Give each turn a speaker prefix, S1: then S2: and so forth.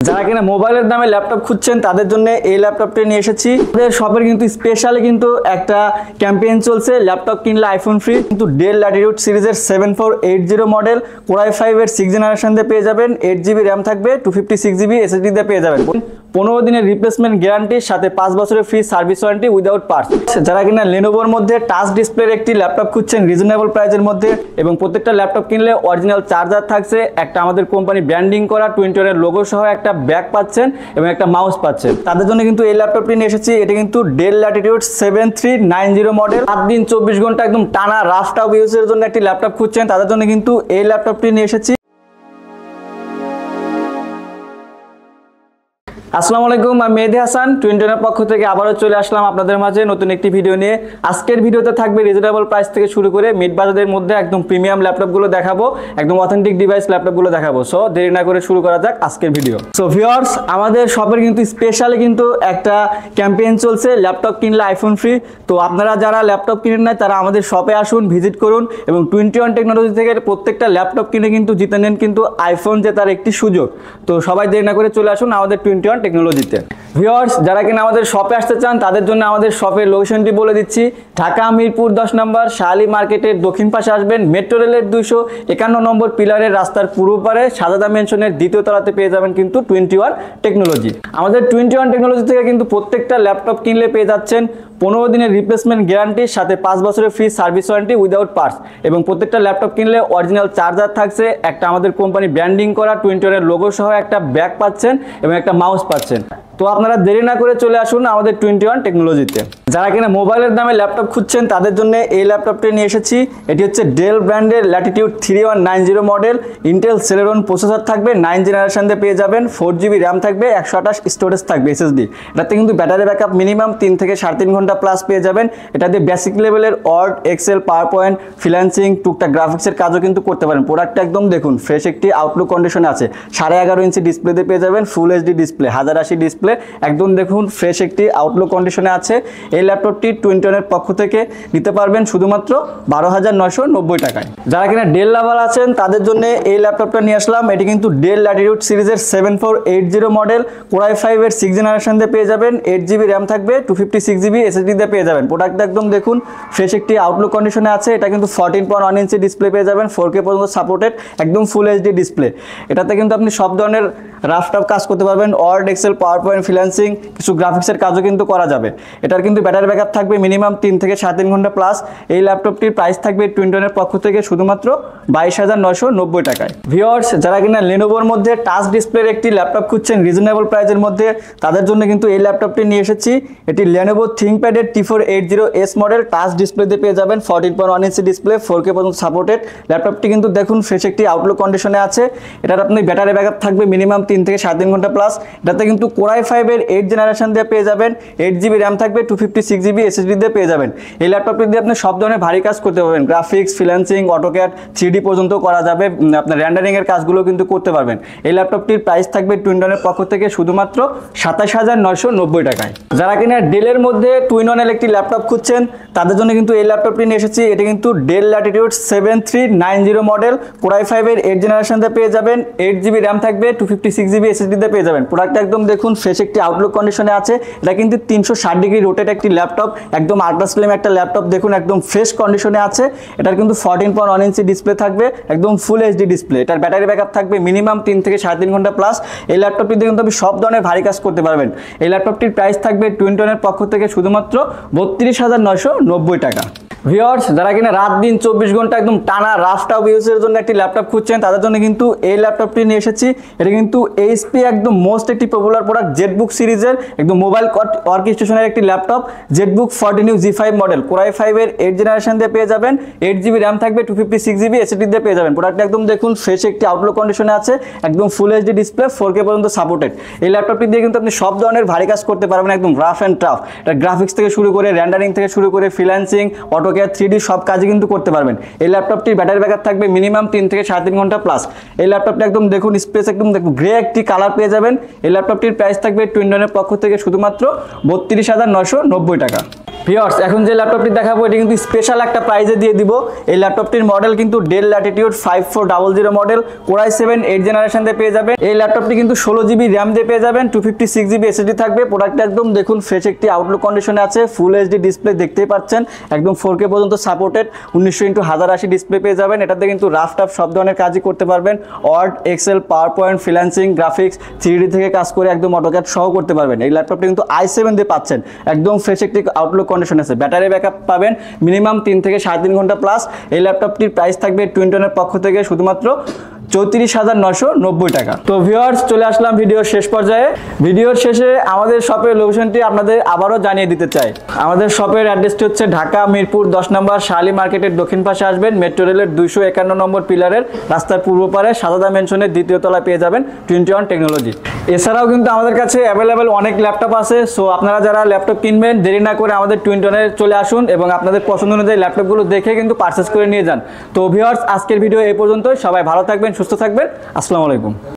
S1: যারা কিনা মোবাইলের দামে ল্যাপটপ খুঁজছেন তাদের জন্য এই ল্যাপটপটি নিয়ে এসেছি। আমাদের শপের কিন্তু স্পেশালি কিন্তু একটা ক্যাম্পেইন চলছে, ল্যাপটপ কিনলে আইফোন ফ্রি। কিন্তু ডেল ল্যাটিটিউড সিরিজের 7480 মডেল কোর i5 এর 6th জেনারেশন দিয়ে পেয়ে যাবেন। 8GB র্যাম থাকবে, 256GB SSD দিয়ে পেয়ে যাবেন। 15 দিনের রিপ্লেসমেন্ট গ্যারান্টির সাথে 5 বছরের free service warranty without parts. যারা কিনা লেনোভোর মধ্যে টাচ ডিসপ্লের একটি ল্যাপটপ খুঁজছেন রিজনেবল প্রাইসের মধ্যে, এবং প্রত্যেকটা ল্যাপটপ কিনলে অরিজিনাল চার্জার থাকছে, একটা আমাদের কোম্পানি ব্র্যান্ডিং করা 21 এর লোগো সহ একটা ব্যাগ পাচ্ছেন এবং একটা মাউস পাচ্ছেন। তাদের জন্য কিন্তু এই ল্যাপটপটি নিয়ে এসেছি। এটা কিন্তু ডেল ল্যাটিটিউড 7390 মডেল। 7 দিন 24 ঘন্টা একদম টানা রাফ টাফ ইউজের জন্য একটি ল্যাপটপ খুঁজছেন তাদের জন্য কিন্তু এই ল্যাপটপটি নিয়ে এসেছি। আসসালামু আলাইকুম, আমি মেহেদি হাসান 21 এর পক্ষ থেকে আবারও চলে আসলাম আপনাদের মাঝে নতুন একটি ভিডিও নিয়ে। আজকের ভিডিওতে থাকবে রিজনেবল প্রাইস থেকে শুরু করে মিড বাজেটের মধ্যে একদম প্রিমিয়াম ল্যাপটপগুলো দেখাবো, একদম অথেন্টিক ডিভাইস ল্যাপটপগুলো দেখাবো। সো দেরি না করে শুরু করা যাক আজকের ভিডিও। সো ভিউয়ার্স, আমাদের শপের কিন্তু স্পেশালি কিন্তু একটা ক্যাম্পেইন চলছে, ল্যাপটপ কিনলে আইফোন ফ্রি। তো আপনারা যারা ল্যাপটপ কিনেন না তারা আমাদের শপে আসুন, ভিজিট করুন, এবং 21 টেকনোলজি থেকে প্রত্যেকটা ল্যাপটপ কিনে কিন্তু জিতে নেন কিন্তু আইফোন জেতার একটি সুযোগ। তো সবাই দেরি না করে চলে আসুন আমাদের 21 টেকনোলজিতে। ভিউয়ার্স, যারা কিনা আমাদের শপে আসতে চান তাদের জন্য আমাদের শপের লোকেশনটি বলে দিচ্ছি। ঢাকা মিরপুর 10 নম্বর শাহালি মার্কেটের দক্ষিণ পাশে আসবেন, মেট্রো রেলের 251 নম্বর পিলারের রাস্তার পূর্ব পারে সাজাদা মেনশনের দ্বিতীয় তলাতে পেয়ে যাবেন কিন্তু 21 টেকনোলজি। আমাদের 21 টেকনোলজি থেকে কিন্তু প্রত্যেকটা ল্যাপটপ কিনলে পেয়ে যাচ্ছেন 15 দিনের রিপ্লেসমেন্ট গ্যারান্টির সাথে 5 বছরের free service warranty without parts, এবং প্রত্যেকটা ল্যাপটপ কিনলে অরিজিনাল চার্জার থাকছে, একটা আমাদের কোম্পানি ব্র্যান্ডিং করা 21 এর লোগো সহ একটা ব্যাগ পাচ্ছেন এবং একটা মাউস পাচ্ছেন। তো আপনারা দেরি না করে চলে আসুন আমাদের 21 টেকনোলজিতে। যারা কিনা মোবাইলের দামে ল্যাপটপ খুঁজছেন তাদের জন্য এই ল্যাপটপটি নিয়ে এসেছি। এটি হচ্ছে ডেল ব্র্যান্ডের Latitude 3190 model. Intel Celeron processor থাকবে, 9th জেনারেশন দিয়ে পেয়ে যাবেন। 4GB র্যাম থাকবে, 128 স্টোরেজ থাকবে SSD। এটাতে কিন্তু ব্যাটারি ব্যাকআপ মিনিমাম 3 থেকে 3.5 ঘন্টা প্লাস পেয়ে যাবেন। এটা দিয়ে বেসিক লেভেলের word, excel, power point, freelancing, টুকটাক গ্রাফিক্সের কাজও কিন্তু করতে পারেন। প্রোডাক্টটা একদম দেখুন ফ্রেশ একটি আউটলুক কন্ডিশনে আছে। 11.5 ইঞ্চি ডিসপ্লে দিয়ে পেয়ে যাবেন, ফুল HD ডিসপ্লে, 1080 ডিসপ্লে, একদম দেখুন ফ্রেশ একটি আউটলুক কন্ডিশনে আছে। এই ল্যাপটপটি 21 এর পক্ষ থেকে নিতে পারবেন শুধুমাত্র 12,990 টাকায়। যারা কিনা ডেল লাভার আছেন তাদের জন্য এই ল্যাপটপটা নিয়ে আসলাম। এটি কিন্তু ডেল ল্যাটিটিউড সিরিজের 7480 মডেল কোর i5 এর 6th জেনারেশন দিয়ে পেয়ে যাবেন। 8GB র্যাম থাকবে, 256GB SSD দিয়ে পেয়ে যাবেন। প্রোডাক্টটা একদম দেখুন ফ্রেশ একটি আউটলুক কন্ডিশনে আছে। এটা কিন্তু 14.1 ইঞ্চি ডিসপ্লে পেয়ে যাবেন, 4K পর্যন্ত সাপোর্টেড, একদম ফুল HD ডিসপ্লে। এটাতে কিন্তু আপনি সব ধরনের রাফ টাফ কাজ করতে পারবেন, word, excel, power point, freelancing, কিছু গ্রাফিক্সের কাজও কিন্তু করা যাবে। এটার কিন্তু ব্যাটারি ব্যাকআপ থাকবে মিনিমাম 3 থেকে 3.5 ঘন্টা প্লাস। এই ল্যাপটপটির প্রাইস থাকবে 21 এর পক্ষ থেকে শুধুমাত্র 22,990 টাকায়। ভিউয়ার্স, যারা কিনা লেনোভোর মধ্যে টাচ ডিসপ্লের একটি ল্যাপটপ খুঁজছেন রিজনেবল প্রাইসের মধ্যে তাদের জন্য কিন্তু এই ল্যাপটপটি নিয়ে এসেছি। এটি লেনোভো থিংকপ্যাডের T480S মডেল, টাচ ডিসপ্লে দিয়ে পেয়ে যাবেন, 14.1 ইঞ্চি ডিসপ্লে, 4K পর্যন্ত সাপোর্টেড। ল্যাপটপটি কিন্তু দেখুন ফ্রেশ একটি আউটলুক কন্ডিশনে আছে। এটার আপনি ব্যাটারি ব্যাকআপ থাকবে মিনিমাম 3 থেকে 3.5 ঘন্টা প্লাস। এটাতে কিন্তু কোর i5 এর 8th জেনারেশন দিয়ে পেয়ে যাবেন। 8GB র্যাম থাকবে, 256GB SSD দিয়ে পেয়ে যাবেন। এই ল্যাপটপটি দিয়ে আপনি সব ধরনের ভারী কাজ করতে পারবেন, গ্রাফিক্স, ফ্রিল্যান্সিং, অটোক্যাড, 3D পর্যন্ত করা যাবে, আপনার রেন্ডারিং এর কাজগুলো কিন্তু করতে পারবেন। এই ল্যাপটপটির প্রাইস থাকবে 21 এর পক্ষ থেকে শুধুমাত্র 27,990 টাকায়। যারা কিনা ডেলের মধ্যে 2-in-1 এর একটি ল্যাপটপ খুঁজছেন তাদের জন্য কিন্তু এই ল্যাপটপটি নিয়ে এসেছি। এটি কিন্তু del Latitude 7390 model core i5 এর 8th জেনারেশন দিয়ে পেয়ে যাবেন। 8GB র্যাম থাকবে, 256GB SSD দিয়ে পেয়ে যাবেন। প্রোডাক্টটা একদম দেখুন ফ্রেশ একটি আউটলুক কন্ডিশনে আছে। এটা কিন্তু 360 ডিগ্রি রোটেট একটি ল্যাপটপ, একদম আল্ট্রা স্লিম একটা ল্যাপটপ, দেখুন একদম ফ্রেশ কন্ডিশনে আছে। এটার কিন্তু 14.1 ইঞ্চি ডিসপ্লে থাকবে, একদম ফুল HD ডিসপ্লে। এটার ব্যাটারি ব্যাকআপ থাকবে মিনিমাম 3 থেকে 3.5 ঘন্টা প্লাস। এই ল্যাপটপটি দিয়ে কিন্তু আপনি সব ধরনের ভারী কাজ করতে পারবেন। এই ল্যাপটপটির প্রাইস থাকবে 21 এর পক্ষ থেকে শুধুমাত্র 32,990 টাকা। ভিউয়ার্স, যারা কিনা রাত দিন 24 ঘন্টা একদম টানা রাফ টাফ ইউজের জন্য একটি ল্যাপটপ খুঁজছেন তাদের জন্য কিন্তু এই ল্যাপটপটি নিয়ে এসেছি। এটা কিন্তু HP একদম মোস্ট একটি পপুলার প্রোডাক্ট, জেটবুক সিরিজের একদম মোবাইল ওয়ার্কস্টেশনের একটি laptop. Jetbook 14U G5 model core i5 এর 8th জেনারেশন দিয়ে পেয়ে যাবেন। 8GB র্যাম থাকবে, 256GB SSD দিয়ে পেয়ে যাবেন। প্রোডাক্টটা একদম দেখুন ফ্রেশ একটি আউটলুক কন্ডিশনে আছে, একদম ফুল HD ডিসপ্লে, 4K পর্যন্ত সাপোর্টেড। এই ল্যাপটপটি দিয়ে কিন্তু আপনি সব ধরনের ভারী কাজ করতে পারবেন, একদম রাফ অ্যান্ড টাফ। এটা গ্রাফিক্স থেকে শুরু করে, রেন্ডারিং থেকে শুরু করে, ফ্রিল্যান্সিং, অটোক্যাড, 3D সব কাজে কিন্তু করতে পারবেন। এই ল্যাপটপটির ব্যাটারি ব্যাকআপ থাকবে মিনিমাম 3 থেকে 3.5 ঘন্টা প্লাস। এই ল্যাপটপটা একদম দেখুন স্পেস একদম দেখুন গ্রে একটি কালার পেয়ে যাবেন। এই ল্যাপটপটির প্রাইস থাকবে 21 এর পক্ষ থেকে শুধুমাত্র 32,990 টাকা। ভিউয়ার্স এখন যে ল্যাপটপটি দেখাবো এটা কিন্তু স্পেশাল একটা প্রাইজে দিয়ে দিব। এই ল্যাপটপটির মডেল কিন্তু del Latitude 5400 model, Core i7 8 generation দিয়ে পেয়ে যাবেন। এই ল্যাপটপটি কিন্তু 16GB RAM দিয়ে পেয়ে যাবেন, 256GB SSD থাকবে। প্রোডাক্টটা একদম দেখুন ফ্রেশ একটি আউটলুক কন্ডিশনে আছে, ফুল এইচডি ডিসপ্লে দেখতেই পাচ্ছেন, একদম 4K পর্যন্ত সাপোর্টেড, 1900x1080 ডিসপ্লে পেয়ে যাবেন। এটাতে কিন্তু রাফ টাফ সব ধরনের কাজই করতে পারবেন, word, excel, power point, freelancing, graphics, 3D থেকে কাজ করে একদম অটোক্যাড সহ করতে পারবেন। এই ল্যাপটপটি কিন্তু i7 দিয়ে পাচ্ছেন, একদম ফ্রেশ একটি আউটলুক কন্ডিশন আছে। ব্যাটারি ব্যাকআপ পাবেন মিনিমাম 3 থেকে 3.5 ঘন্টা প্লাস। এই ল্যাপটপটির প্রাইস থাকবে টুইনটনের পক্ষ থেকে শুধুমাত্র 34,990 টাকা। তো ভিউয়ার্স চলে আসলাম ভিডিওর শেষ পর্যায়ে। ভিডিওর শেষে আমাদের শপের লোকেশনটি আপনাদের আবারও জানিয়ে দিতে চাই। আমাদের শপের অ্যাড্রেসটি হচ্ছে ঢাকা মিরপুর 10 নম্বর শালি মার্কেটের দক্ষিণ পাশে আসবেন, মেট্রো রেলের 251 নম্বর পিলারের রাস্তার পূর্ব পারে সাদাদা মেনশনের দ্বিতীয় তলায় পেয়ে যাবেন 21 টেকনোলজি। এছাড়াও কিন্তু আমাদের কাছে অ্যাভেলেবেল অনেক ল্যাপটপ আছে। সো আপনারা যারা ল্যাপটপ কিনবেন দেরি না করে আমাদের 21 চলে আসুন এবং আপনাদের পছন্দ অনুযায়ী ল্যাপটপগুলো দেখে কিন্তু পারচেস করে নিয়ে যান। তো ভিউয়ার্স আজকের ভিডিও এই পর্যন্তই। সবাই ভালো থাকবেন, সুস্থ থাকবেন। আসসালামু আলাইকুম।